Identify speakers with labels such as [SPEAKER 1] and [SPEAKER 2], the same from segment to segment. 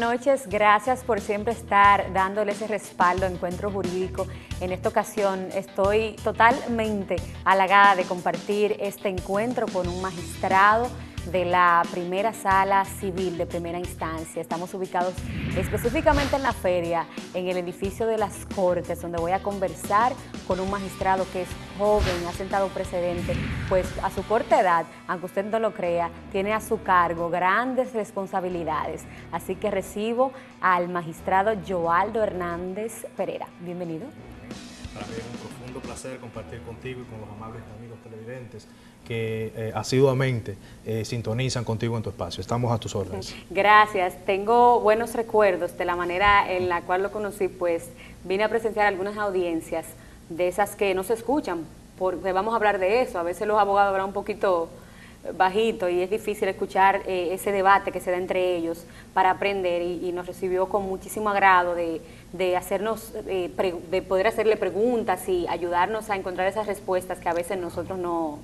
[SPEAKER 1] noches. Gracias por siempre estar dándole ese respaldo a Encuentro Jurídico. En esta ocasión estoy totalmente halagada de compartir este encuentro con un magistrado de la primera sala civil de primera instancia. Estamos ubicados específicamente en la feria, en el edificio de las Cortes, donde voy a conversar con un magistrado que es joven, ha sentado precedente, pues a su corta edad, aunque usted no lo crea, tiene a su cargo grandes responsabilidades. Así que recibo al magistrado Joaldo Hernández Pereira. Bienvenido.
[SPEAKER 2] Para mí es un profundo placer compartir contigo y con los amables amigos televidentes que asiduamente sintonizan contigo en tu espacio. Estamos a tus órdenes.
[SPEAKER 1] Gracias. Tengo buenos recuerdos de la manera en la cual lo conocí, pues vine a presenciar algunas audiencias de esas que no se escuchan, porque vamos a hablar de eso. A veces los abogados hablan un poquito bajito y es difícil escuchar ese debate que se da entre ellos para aprender, y nos recibió con muchísimo agrado de hacernos, de poder hacerle preguntas y ayudarnos a encontrar esas respuestas que a veces nosotros no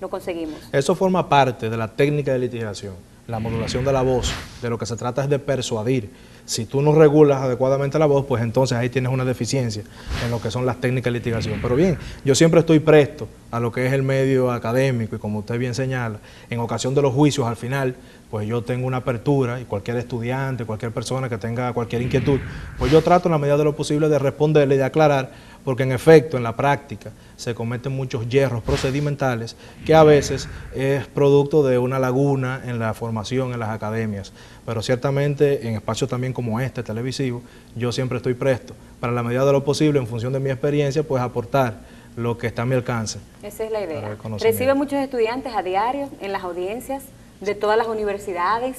[SPEAKER 1] conseguimos.
[SPEAKER 2] Eso forma parte de la técnica de litigación, la modulación de la voz. De lo que se trata es de persuadir. Si tú no regulas adecuadamente la voz, pues entonces ahí tienes una deficiencia en lo que son las técnicas de litigación. Pero bien, yo siempre estoy presto a lo que es el medio académico, y como usted bien señala, en ocasión de los juicios al final, pues yo tengo una apertura, y cualquier estudiante, cualquier persona que tenga cualquier inquietud, pues yo trato en la medida de lo posible de responderle y de aclarar, porque en efecto en la práctica se cometen muchos yerros procedimentales que a veces es producto de una laguna en la formación en las academias. Pero ciertamente en espacios también como este, televisivo, yo siempre estoy presto para, la medida de lo posible, en función de mi experiencia, pues aportar lo que está a mi alcance.
[SPEAKER 1] Esa es la idea. ¿Recibe muchos estudiantes a diario en las audiencias de todas las universidades?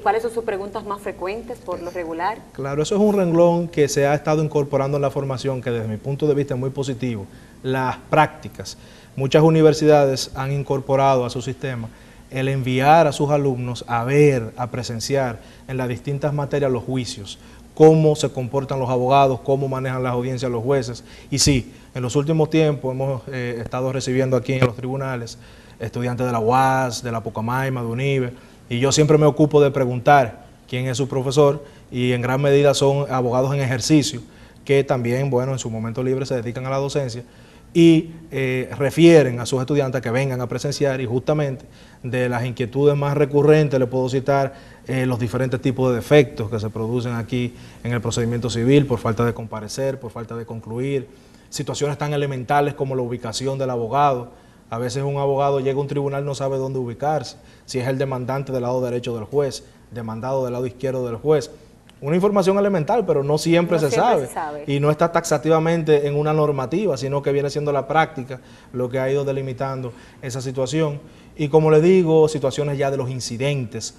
[SPEAKER 1] ¿Cuáles son sus preguntas más frecuentes por lo regular? Claro,
[SPEAKER 2] eso es un renglón que se ha estado incorporando en la formación, que desde mi punto de vista es muy positivo. Las prácticas. Muchas universidades han incorporado a su sistema el enviar a sus alumnos a ver, a presenciar en las distintas materias los juicios, cómo se comportan los abogados, cómo manejan las audiencias los jueces. Y sí, en los últimos tiempos hemos estado recibiendo aquí en los tribunales estudiantes de la UAS, de la Pucamaima, de UNIBE, y yo siempre me ocupo de preguntar quién es su profesor, y en gran medida son abogados en ejercicio que también, bueno, en su momento libre se dedican a la docencia y refieren a sus estudiantes que vengan a presenciar, y justamente de las inquietudes más recurrentes le puedo citar los diferentes tipos de defectos que se producen aquí en el procedimiento civil por falta de comparecer, por falta de concluir, situaciones tan elementales como la ubicación del abogado. A veces un abogado llega a un tribunal y no sabe dónde ubicarse, si es el demandante del lado derecho del juez, demandado del lado izquierdo del juez. Una información elemental, pero no siempre se sabe. Y no está taxativamente en una normativa, sino que viene siendo la práctica lo que ha ido delimitando esa situación. Y como le digo, situaciones ya de los incidentes,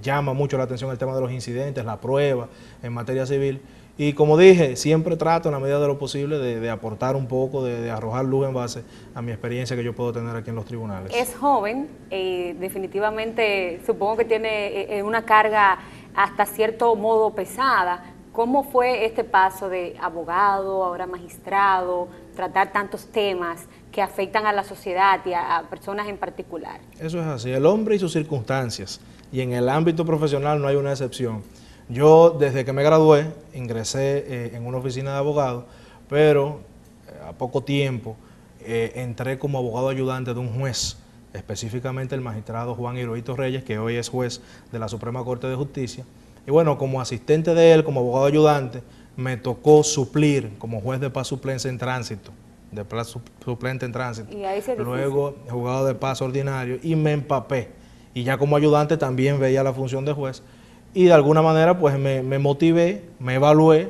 [SPEAKER 2] llama mucho la atención el tema de los incidentes, la prueba en materia civil. Y como dije, siempre trato en la medida de lo posible de aportar un poco, de arrojar luz en base a mi experiencia que yo puedo tener aquí en los tribunales.
[SPEAKER 1] Es joven, definitivamente supongo que tiene una carga hasta cierto modo pesada. ¿Cómo fue este paso de abogado, ahora magistrado, tratar tantos temas que afectan a la sociedad y a personas en particular?
[SPEAKER 2] Eso es así, el hombre y sus circunstancias, y en el ámbito profesional no hay una excepción. Yo, desde que me gradué, ingresé en una oficina de abogado, pero a poco tiempo entré como abogado ayudante de un juez, específicamente el magistrado Juan Hirohito Reyes, que hoy es juez de la Suprema Corte de Justicia. Y bueno, como asistente de él, como abogado ayudante, me tocó suplir como juez de paz suplente en tránsito,
[SPEAKER 1] ¿Y ahí
[SPEAKER 2] luego juzgado de paz ordinario, y me empapé. Y ya como ayudante también veía la función de juez. Y de alguna manera pues me motivé, me evalué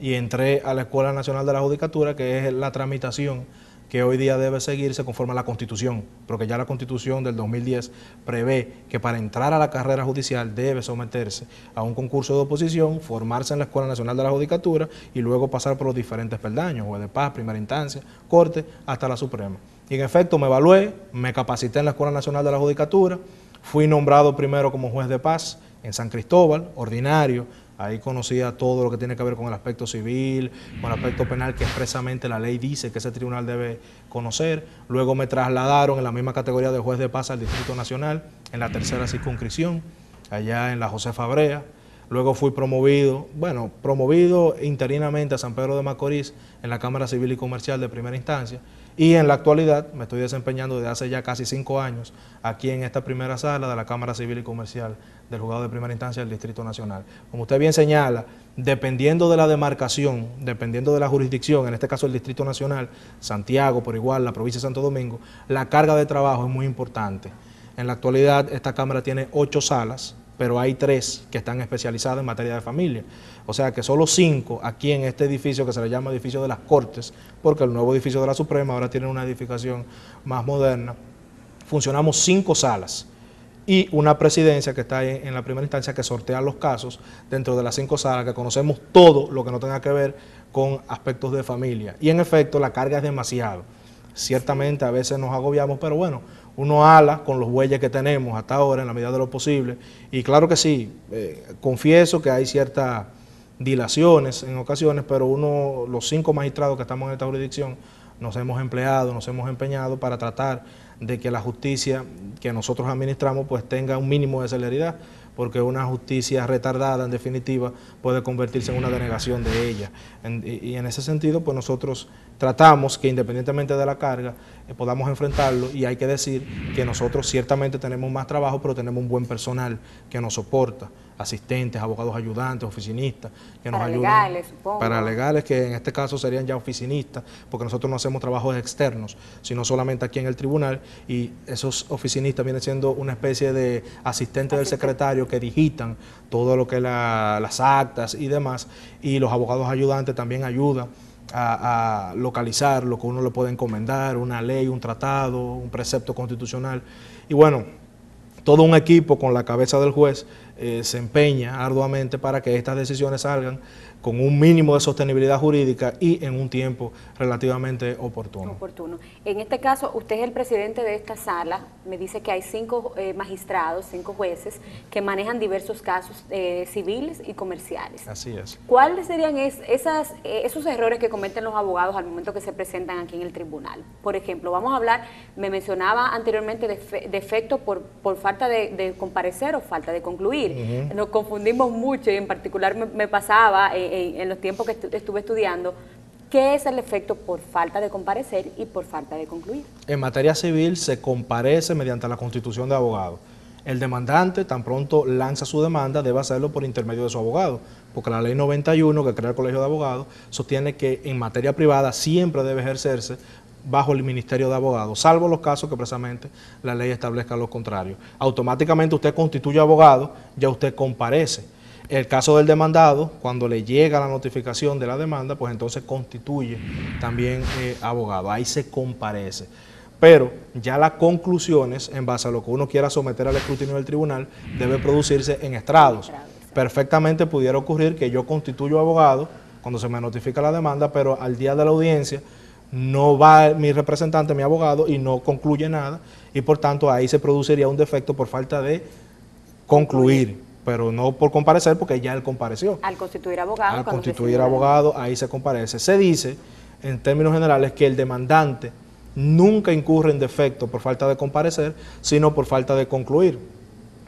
[SPEAKER 2] y entré a la Escuela Nacional de la Judicatura, que es la tramitación que hoy día debe seguirse conforme a la Constitución, porque ya la Constitución del 2010 prevé que para entrar a la carrera judicial debe someterse a un concurso de oposición, formarse en la Escuela Nacional de la Judicatura y luego pasar por los diferentes peldaños, juez de paz, primera instancia, corte, hasta la Suprema. Y en efecto me evalué, me capacité en la Escuela Nacional de la Judicatura, fui nombrado primero como juez de paz en San Cristóbal, ordinario. Ahí conocía todo lo que tiene que ver con el aspecto civil, con el aspecto penal, que expresamente la ley dice que ese tribunal debe conocer. Luego me trasladaron en la misma categoría de juez de paz al Distrito Nacional, en la tercera circunscripción. allá en la Josefa Brea. Luego fui promovido interinamente a San Pedro de Macorís en la Cámara Civil y Comercial de primera instancia. Y en la actualidad me estoy desempeñando desde hace ya casi 5 años aquí en esta primera sala de la Cámara Civil y Comercial del Juzgado de Primera Instancia del Distrito Nacional. Como usted bien señala, dependiendo de la demarcación, dependiendo de la jurisdicción, en este caso el Distrito Nacional, Santiago por igual, la provincia de Santo Domingo, la carga de trabajo es muy importante. En la actualidad esta Cámara tiene 8 salas, pero hay 3 que están especializadas en materia de familia. O sea que solo 5 aquí en este edificio que se le llama edificio de las Cortes, porque el nuevo edificio de la Suprema ahora tiene una edificación más moderna. Funcionamos 5 salas y una presidencia que está en la primera instancia que sortea los casos dentro de las 5 salas, que conocemos todo lo que no tenga que ver con aspectos de familia. Y en efecto la carga es demasiado. Ciertamente a veces nos agobiamos, pero bueno, uno ala con los bueyes que tenemos hasta ahora en la medida de lo posible. Y claro que sí, confieso que hay ciertas dilaciones en ocasiones, pero los 5 magistrados que estamos en esta jurisdicción nos hemos empleado, nos hemos empeñado para tratar de que la justicia que nosotros administramos pues tenga un mínimo de celeridad, porque una justicia retardada en definitiva puede convertirse en una denegación de ella. Y en ese sentido pues nosotros tratamos que independientemente de la carga podamos enfrentarlo, y hay que decir que nosotros ciertamente tenemos más trabajo, pero tenemos un buen personal que nos soporta, asistentes, abogados ayudantes, oficinistas, que nos ayudan.
[SPEAKER 1] Paralegales, supongo.
[SPEAKER 2] Paralegales, que en este caso serían ya oficinistas, porque nosotros no hacemos trabajos externos, sino solamente aquí en el tribunal, y esos oficinistas vienen siendo una especie de asistentes del secretario que digitan todo lo que es las actas y demás, y los abogados ayudantes también ayudan a localizar lo que uno le puede encomendar, una ley, un tratado, un precepto constitucional. Y bueno, todo un equipo con la cabeza del juez se empeña arduamente para que estas decisiones salgan con un mínimo de sostenibilidad jurídica y en un tiempo relativamente oportuno.
[SPEAKER 1] En este caso, usted es el presidente de esta sala, me dice que hay 5 magistrados, 5 jueces que manejan diversos casos civiles y comerciales.
[SPEAKER 2] Así es.
[SPEAKER 1] ¿Cuáles serían esos errores que cometen los abogados al momento que se presentan aquí en el tribunal? Por ejemplo, vamos a hablar, me mencionaba anteriormente defecto por falta de comparecer o falta de concluir. Nos confundimos mucho y en particular me pasaba en los tiempos que estuve estudiando. ¿Qué es el efecto por falta de comparecer y por falta de concluir? En
[SPEAKER 2] materia civil se comparece mediante la constitución de abogado. El demandante, tan pronto lanza su demanda, debe hacerlo por intermedio de su abogado, porque la ley 91 que crea el Colegio de Abogados sostiene que en materia privada siempre debe ejercerse bajo el Ministerio de Abogados, salvo los casos que precisamente la ley establezca lo contrario. Automáticamente usted constituye abogado, ya usted comparece. El caso del demandado, cuando le llega la notificación de la demanda, pues entonces constituye también abogado, ahí se comparece. Pero ya las conclusiones, en base a lo que uno quiera someter al escrutinio del tribunal, debe producirse en estrados. Perfectamente pudiera ocurrir que yo constituyo abogado cuando se me notifica la demanda, pero al día de la audiencia no va mi representante, mi abogado, y no concluye nada, y por tanto ahí se produciría un defecto por falta de concluir, pero no por comparecer, porque ya él compareció.
[SPEAKER 1] Al constituir abogado.
[SPEAKER 2] Al constituir abogado, ahí se comparece. Se dice, en términos generales, que el demandante nunca incurre en defecto por falta de comparecer, sino por falta de concluir,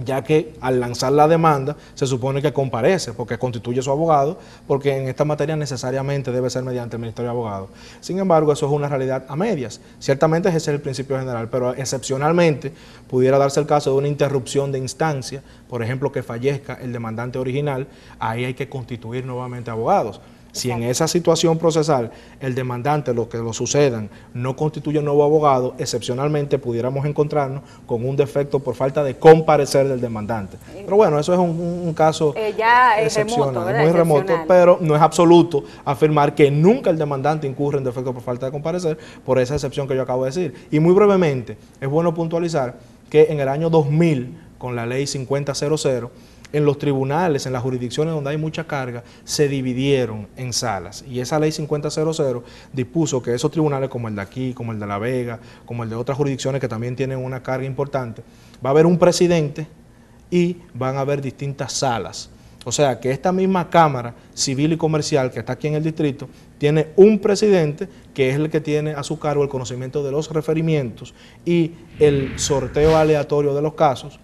[SPEAKER 2] ya que al lanzar la demanda se supone que comparece, porque constituye su abogado, porque en esta materia necesariamente debe ser mediante el Ministerio de Abogados. Sin embargo, eso es una realidad a medias. Ciertamente ese es el principio general, pero excepcionalmente pudiera darse el caso de una interrupción de instancia, por ejemplo, que fallezca el demandante original, ahí hay que constituir nuevamente abogados. Si en esa situación procesal el demandante, lo que lo sucedan, no constituye un nuevo abogado, excepcionalmente pudiéramos encontrarnos con un defecto por falta de comparecer del demandante. Pero bueno, eso es un caso excepcional, remoto, muy remoto, pero no es absoluto afirmar que nunca el demandante incurre en defecto por falta de comparecer, por esa excepción que yo acabo de decir. Y muy brevemente, es bueno puntualizar que en el año 2000, con la ley 5000, en los tribunales, en las jurisdicciones donde hay mucha carga, se dividieron en salas. Y esa ley 5000 dispuso que esos tribunales, como el de aquí, como el de La Vega, como el de otras jurisdicciones que también tienen una carga importante, va a haber un presidente y van a haber distintas salas. O sea, que esta misma Cámara Civil y Comercial que está aquí en el distrito tiene un presidente que es el que tiene a su cargo el conocimiento de los referimientos y el sorteo aleatorio de los casos,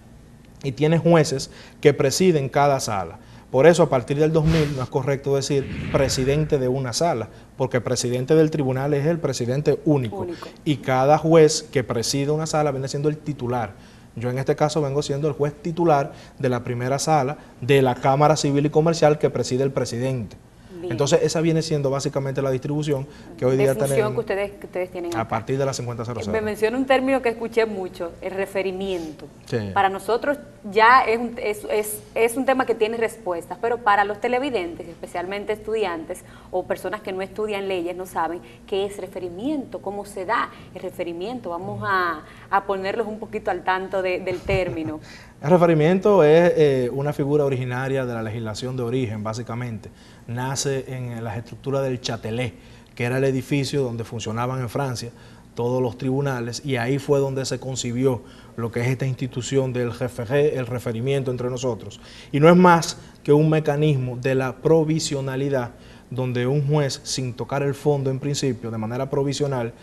[SPEAKER 2] y tiene jueces que presiden cada sala. Por eso, a partir del 2000, no es correcto decir presidente de una sala, porque presidente del tribunal es el presidente único. Y cada juez que preside una sala viene siendo el titular. Yo en este caso vengo siendo el juez titular de la primera sala de la Cámara Civil y Comercial que preside el presidente. Bien. Entonces, esa viene siendo básicamente la distribución que hoy día tenemos
[SPEAKER 1] que ustedes tienen
[SPEAKER 2] a partir de la 5000.
[SPEAKER 1] Me menciona un término que escuché mucho, el referimiento.
[SPEAKER 2] Sí.
[SPEAKER 1] Para nosotros ya es un tema que tiene respuestas, pero para los televidentes, especialmente estudiantes o personas que no estudian leyes, no saben qué es referimiento, cómo se da el referimiento. Vamos a ponerlos un poquito al tanto del término.
[SPEAKER 2] El referimiento es una figura originaria de la legislación de origen, básicamente. Nace en las estructuras del Châtelet, que era el edificio donde funcionaban en Francia todos los tribunales, y ahí fue donde se concibió lo que es esta institución del référé, el referimiento entre nosotros. Y no es más que un mecanismo de la provisionalidad, donde un juez, sin tocar el fondo en principio, de manera provisional,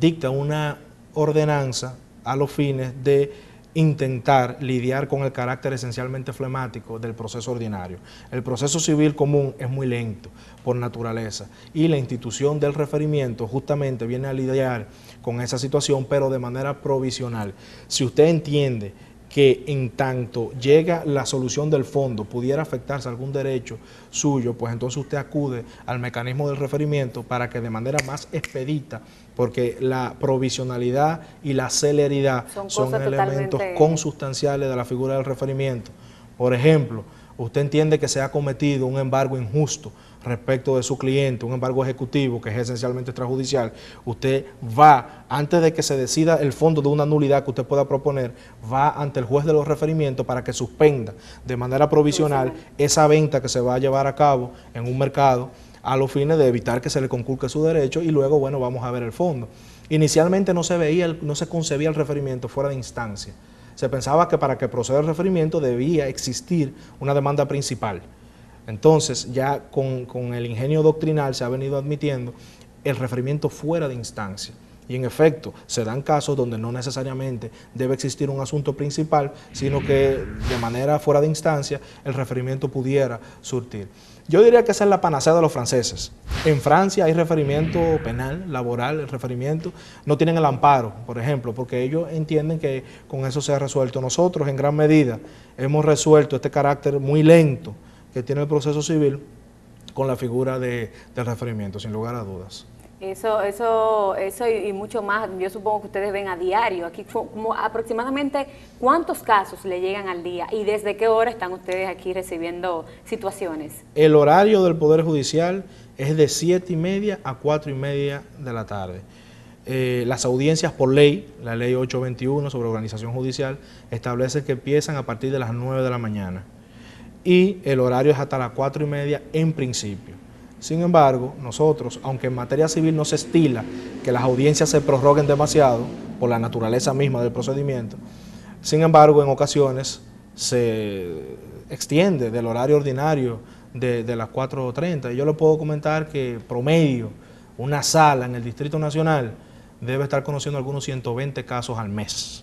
[SPEAKER 2] dicta una ordenanza a los fines de intentar lidiar con el carácter esencialmente flemático del proceso ordinario. El proceso civil común es muy lento por naturaleza y la institución del referimiento justamente viene a lidiar con esa situación, pero de manera provisional. Si usted entiende que en tanto llega la solución del fondo pudiera afectarse algún derecho suyo, pues entonces usted acude al mecanismo del referimiento para que de manera más expedita, porque la provisionalidad y la celeridad son elementos consustanciales de la figura del referimiento. Por ejemplo, usted entiende que se ha cometido un embargo injusto respecto de su cliente, un embargo ejecutivo que es esencialmente extrajudicial, usted va, antes de que se decida el fondo de una nulidad que usted pueda proponer, va ante el juez de los referimientos para que suspenda de manera provisional esa venta que se va a llevar a cabo en un mercado a los fines de evitar que se le conculque su derecho, y luego, bueno, vamos a ver el fondo. Inicialmente no se concebía el referimiento fuera de instancia. Se pensaba que para que proceda el referimiento debía existir una demanda principal. Entonces, ya con el ingenio doctrinal se ha venido admitiendo el referimiento fuera de instancia. Y en efecto, se dan casos donde no necesariamente debe existir un asunto principal, sino que de manera fuera de instancia el referimiento pudiera surtir. Yo diría que esa es la panacea de los franceses. En Francia hay referimiento penal, laboral, el referimiento. No tienen el amparo, por ejemplo, porque ellos entienden que con eso se ha resuelto. Nosotros, en gran medida, hemos resuelto este carácter muy lento que tiene el proceso civil con la figura del referimiento, sin lugar a dudas.
[SPEAKER 1] Eso y mucho más, yo supongo que ustedes ven a diario. Aquí, como aproximadamente, ¿cuántos casos le llegan al día y desde qué hora están ustedes aquí recibiendo situaciones?
[SPEAKER 2] El horario del Poder Judicial es de 7:30 a 4:30 de la tarde. Las audiencias por ley, la ley 821 sobre organización judicial, establece que empiezan a partir de las 9 de la mañana y el horario es hasta las 4:30 en principio. Sin embargo, nosotros, aunque en materia civil no se estila que las audiencias se prorroguen demasiado por la naturaleza misma del procedimiento, sin embargo, en ocasiones se extiende del horario ordinario de las 4:30. Y yo le puedo comentar que promedio, una sala en el Distrito Nacional debe estar conociendo algunos 120 casos al mes.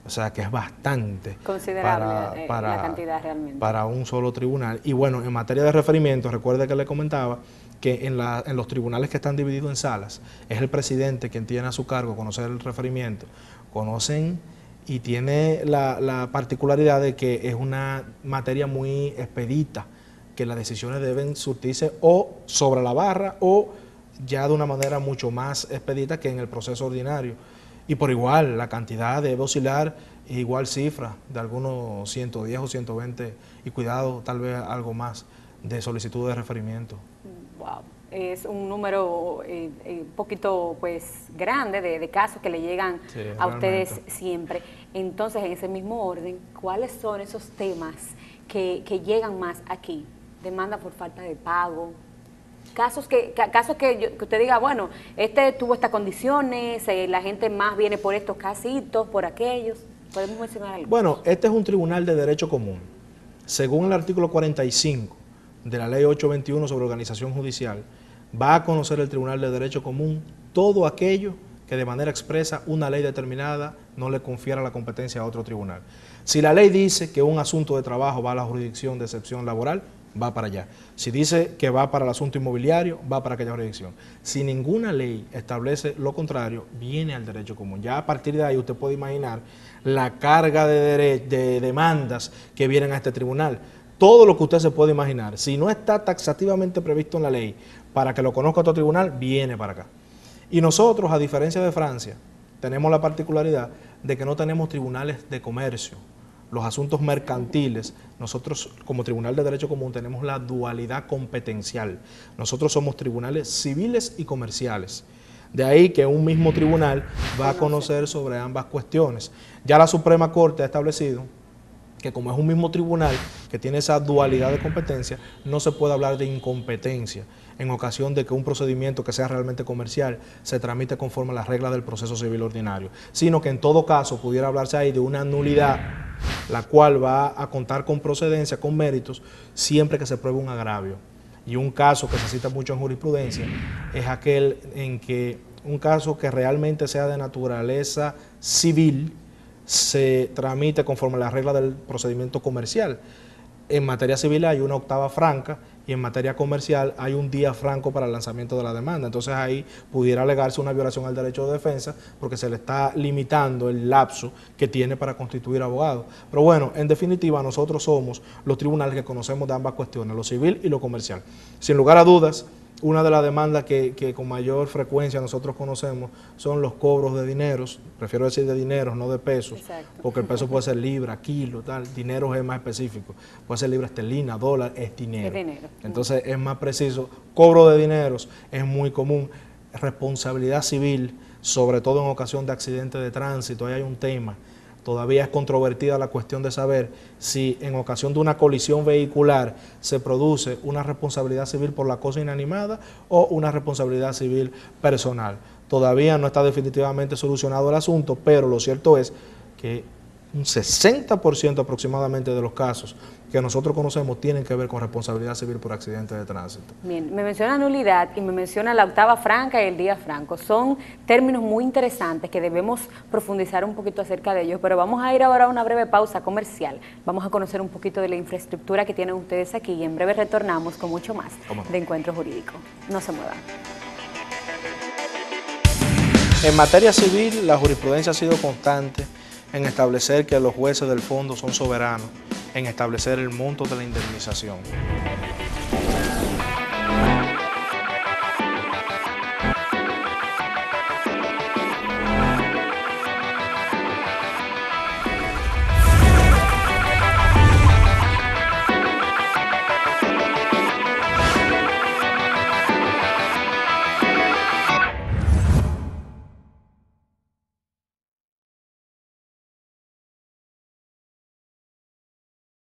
[SPEAKER 2] O sea que es bastante
[SPEAKER 1] considerable la cantidad realmente
[SPEAKER 2] para un solo tribunal. Y bueno, en materia de referimiento, recuerde que le comentaba que en los tribunales que están divididos en salas, es el presidente quien tiene a su cargo conocer el referimiento. Conocen y tiene la particularidad de que es una materia muy expedita, que las decisiones deben surtirse o sobre la barra o ya de una manera mucho más expedita que en el proceso ordinario. Y por igual, la cantidad debe oscilar igual cifra de algunos 110 o 120 y cuidado, tal vez algo más de solicitud de referimiento.
[SPEAKER 1] Wow, es un número un poquito pues grande de casos que le llegan a ustedes siempre. Entonces, en ese mismo orden, ¿cuáles son esos temas que llegan más aquí? Demanda por falta de pago. Casos que usted diga, bueno, este tuvo estas condiciones, la gente más viene por estos casitos, por aquellos. ¿Podemos mencionar algo?
[SPEAKER 2] Bueno, este es un tribunal de derecho común. Según el artículo 45 de la ley 821 sobre organización judicial, va a conocer el tribunal de derecho común todo aquello que de manera expresa una ley determinada no le confiera la competencia a otro tribunal. Si la ley dice que un asunto de trabajo va a la jurisdicción de excepción laboral, va para allá. Si dice que va para el asunto inmobiliario, va para aquella jurisdicción. Si ninguna ley establece lo contrario, viene al derecho común. Ya a partir de ahí usted puede imaginar la carga de demandas que vienen a este tribunal. Todo lo que usted se puede imaginar, si no está taxativamente previsto en la ley para que lo conozca otro tribunal, viene para acá. Y nosotros, a diferencia de Francia, tenemos la particularidad de que no tenemos tribunales de comercio. Los asuntos mercantiles, nosotros como Tribunal de Derecho Común tenemos la dualidad competencial. Nosotros somos tribunales civiles y comerciales. De ahí que un mismo tribunal va a conocer sobre ambas cuestiones. Ya la Suprema Corte ha establecido que como es un mismo tribunal que tiene esa dualidad de competencia, no se puede hablar de incompetencia en ocasión de que un procedimiento que sea realmente comercial se tramite conforme a las reglas del proceso civil ordinario, sino que en todo caso pudiera hablarse ahí de una nulidad, la cual va a contar con procedencia, con méritos, siempre que se pruebe un agravio. Y un caso que se cita mucho en jurisprudencia es aquel en que un caso que realmente sea de naturaleza civil, se tramite conforme a las reglas del procedimiento comercial. En materia civil hay una octava franca y en materia comercial hay un día franco para el lanzamiento de la demanda. Entonces ahí pudiera alegarse una violación al derecho de defensa porque se le está limitando el lapso que tiene para constituir abogado. Pero bueno, en definitiva nosotros somos los tribunales que conocemos de ambas cuestiones, lo civil y lo comercial. Sin lugar a dudas, una de las demandas que con mayor frecuencia nosotros conocemos son los cobros de dineros, prefiero decir de dineros, no de pesos. Exacto. Porque el peso puede ser libra, kilo, tal, dinero es más específico, puede ser libra esterlina, dólar, es dinero. Es dinero. Entonces es más preciso. Cobro de dineros es muy común. Responsabilidad civil, sobre todo en ocasión de accidentes de tránsito, ahí hay un tema. Todavía es controvertida la cuestión de saber si en ocasión de una colisión vehicular se produce una responsabilidad civil por la cosa inanimada o una responsabilidad civil personal. Todavía no está definitivamente solucionado el asunto, pero lo cierto es que un 60% aproximadamente de los casos que nosotros conocemos tienen que ver con responsabilidad civil por accidente de tránsito.
[SPEAKER 1] Bien, me menciona nulidad y me menciona la octava franca y el día franco. Son términos muy interesantes que debemos profundizar un poquito acerca de ellos, pero vamos a ir ahora a una breve pausa comercial. Vamos a conocer un poquito de la infraestructura que tienen ustedes aquí y en breve retornamos con mucho más de Encuentro Jurídico. No se muevan.
[SPEAKER 2] En materia civil, la jurisprudencia ha sido constante en establecer que los jueces del fondo son soberanos, en establecer el monto de la indemnización.